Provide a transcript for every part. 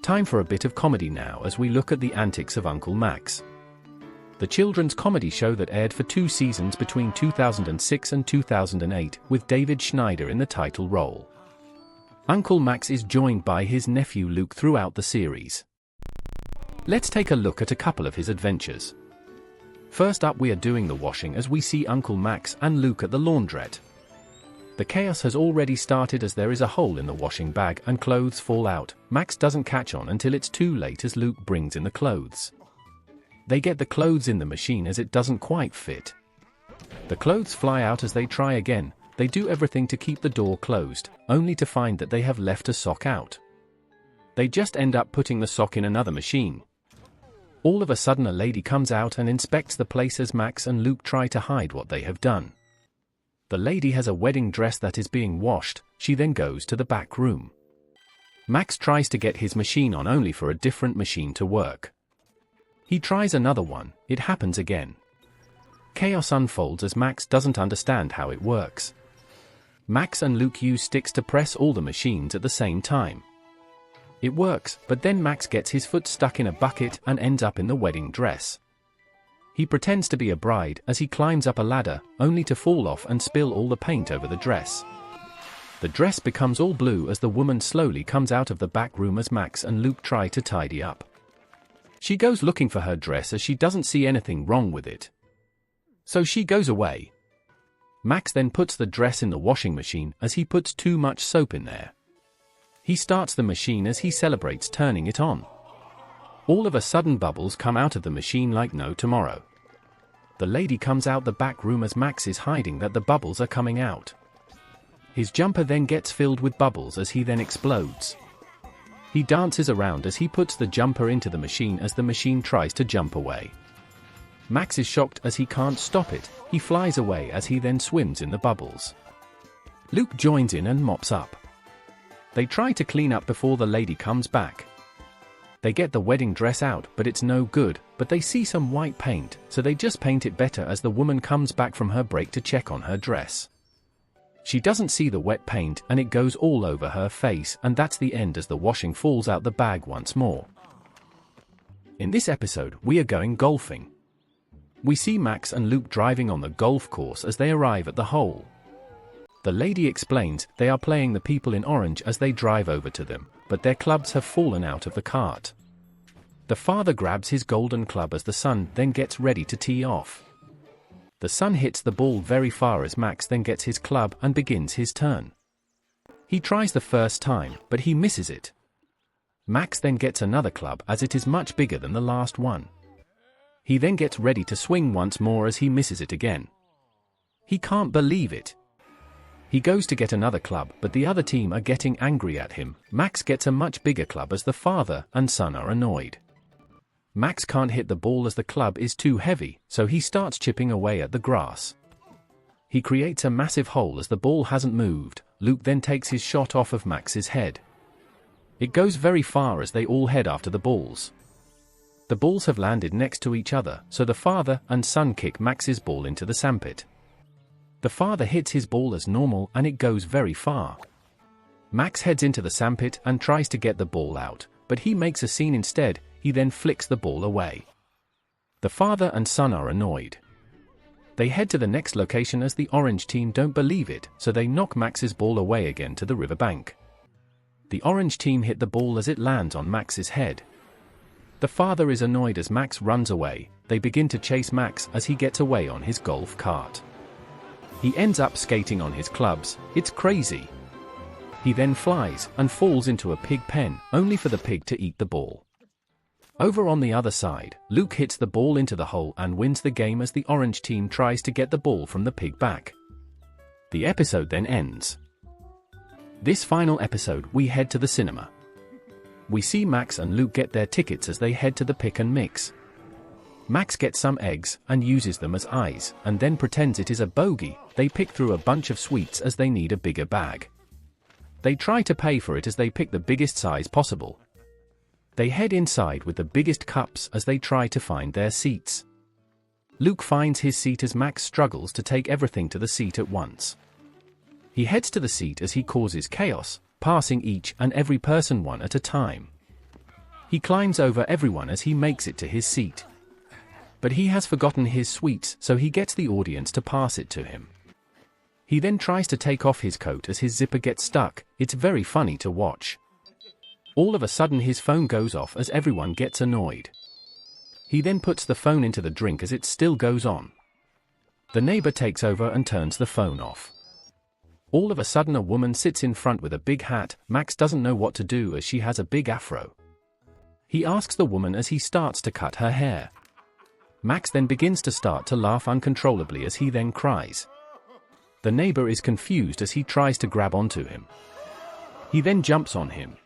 Time for a bit of comedy now as we look at the antics of Uncle Max. The children's comedy show that aired for 2 seasons between 2006 and 2008, with David Schneider in the title role. Uncle Max is joined by his nephew Luke throughout the series. Let's take a look at a couple of his adventures. First up, we are doing the washing as we see Uncle Max and Luke at the laundrette. The chaos has already started as there is a hole in the washing bag and clothes fall out. Max doesn't catch on until it's too late as Luke brings in the clothes. They get the clothes in the machine as it doesn't quite fit. The clothes fly out as they try again. They do everything to keep the door closed, only to find that they have left a sock out. They just end up putting the sock in another machine. All of a sudden a lady comes out and inspects the place as Max and Luke try to hide what they have done. The lady has a wedding dress that is being washed. She then goes to the back room. Max tries to get his machine on only for a different machine to work. He tries another one, it happens again. Chaos unfolds as Max doesn't understand how it works. Max and Luke use sticks to press all the machines at the same time. It works, but then Max gets his foot stuck in a bucket and ends up in the wedding dress. He pretends to be a bride as he climbs up a ladder, only to fall off and spill all the paint over the dress. The dress becomes all blue as the woman slowly comes out of the back room as Max and Luke try to tidy up. She goes looking for her dress as she doesn't see anything wrong with it. So she goes away. Max then puts the dress in the washing machine as he puts too much soap in there. He starts the machine as he celebrates turning it on. All of a sudden bubbles come out of the machine like no tomorrow. The lady comes out the back room as Max is hiding that the bubbles are coming out. His jumper then gets filled with bubbles as he then explodes. He dances around as he puts the jumper into the machine as the machine tries to jump away. Max is shocked as he can't stop it. He flies away as he then swims in the bubbles. Luke joins in and mops up. They try to clean up before the lady comes back. They get the wedding dress out, but it's no good, but they see some white paint, so they just paint it better as the woman comes back from her break to check on her dress. She doesn't see the wet paint and it goes all over her face, and that's the end as the washing falls out the bag once more. In this episode, we are going golfing. We see Max and Luke driving on the golf course as they arrive at the hole. The lady explains they are playing the people in orange as they drive over to them, but their clubs have fallen out of the cart. The father grabs his golden club as the son then gets ready to tee off. The son hits the ball very far as Max then gets his club and begins his turn. He tries the first time, but he misses it. Max then gets another club as it is much bigger than the last one. He then gets ready to swing once more as he misses it again. He can't believe it. He goes to get another club, but the other team are getting angry at him. Max gets a much bigger club as the father and son are annoyed. Max can't hit the ball as the club is too heavy, so he starts chipping away at the grass. He creates a massive hole as the ball hasn't moved. Luke then takes his shot off of Max's head. It goes very far as they all head after the balls. The balls have landed next to each other, so the father and son kick Max's ball into the sandpit. The father hits his ball as normal and it goes very far. Max heads into the sandpit and tries to get the ball out, but he makes a scene instead. He then flicks the ball away. The father and son are annoyed. They head to the next location as the orange team don't believe it, so they knock Max's ball away again to the riverbank. The orange team hit the ball as it lands on Max's head. The father is annoyed as Max runs away. They begin to chase Max as he gets away on his golf cart. He ends up skating on his clubs. It's crazy. He then flies and falls into a pig pen, only for the pig to eat the ball. Over on the other side, Luke hits the ball into the hole and wins the game as the orange team tries to get the ball from the pig back. The episode then ends. This final episode, we head to the cinema. We see Max and Luke get their tickets as they head to the pick and mix. Max gets some eggs and uses them as eyes, and then pretends it is a bogey. They pick through a bunch of sweets as they need a bigger bag. They try to pay for it as they pick the biggest size possible. They head inside with the biggest cups as they try to find their seats. Luke finds his seat as Max struggles to take everything to the seat at once. He heads to the seat as he causes chaos, passing each and every person one at a time. He climbs over everyone as he makes it to his seat. But he has forgotten his sweets, so he gets the audience to pass it to him. He then tries to take off his coat as his zipper gets stuck. It's very funny to watch. All of a sudden his phone goes off as everyone gets annoyed. He then puts the phone into the drink as it still goes on. The neighbor takes over and turns the phone off. All of a sudden a woman sits in front with a big hat. Max doesn't know what to do as she has a big afro. He asks the woman as he starts to cut her hair. Max then begins to start to laugh uncontrollably as he then cries. The neighbor is confused as he tries to grab onto him. He then jumps on him.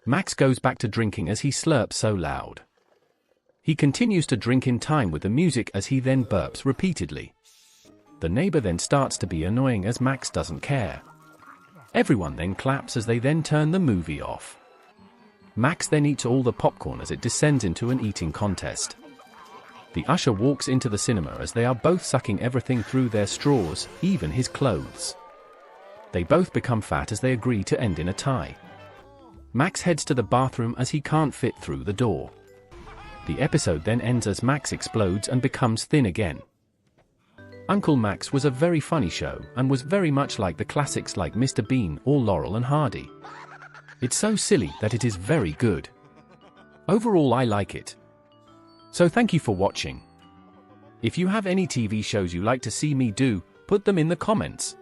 Max goes back to drinking as he slurps so loud. He continues to drink in time with the music as he then burps repeatedly. The neighbor then starts to be annoying as Max doesn't care. Everyone then claps as they then turn the movie off. Max then eats all the popcorn as it descends into an eating contest. The usher walks into the cinema as they are both sucking everything through their straws, even his clothes. They both become fat as they agree to end in a tie. Max heads to the bathroom as he can't fit through the door. The episode then ends as Max explodes and becomes thin again. Uncle Max was a very funny show and was very much like the classics like Mr. Bean or Laurel and Hardy. It's so silly that it is very good. Overall I like it. So thank you for watching. If you have any TV shows you like to see me do, put them in the comments.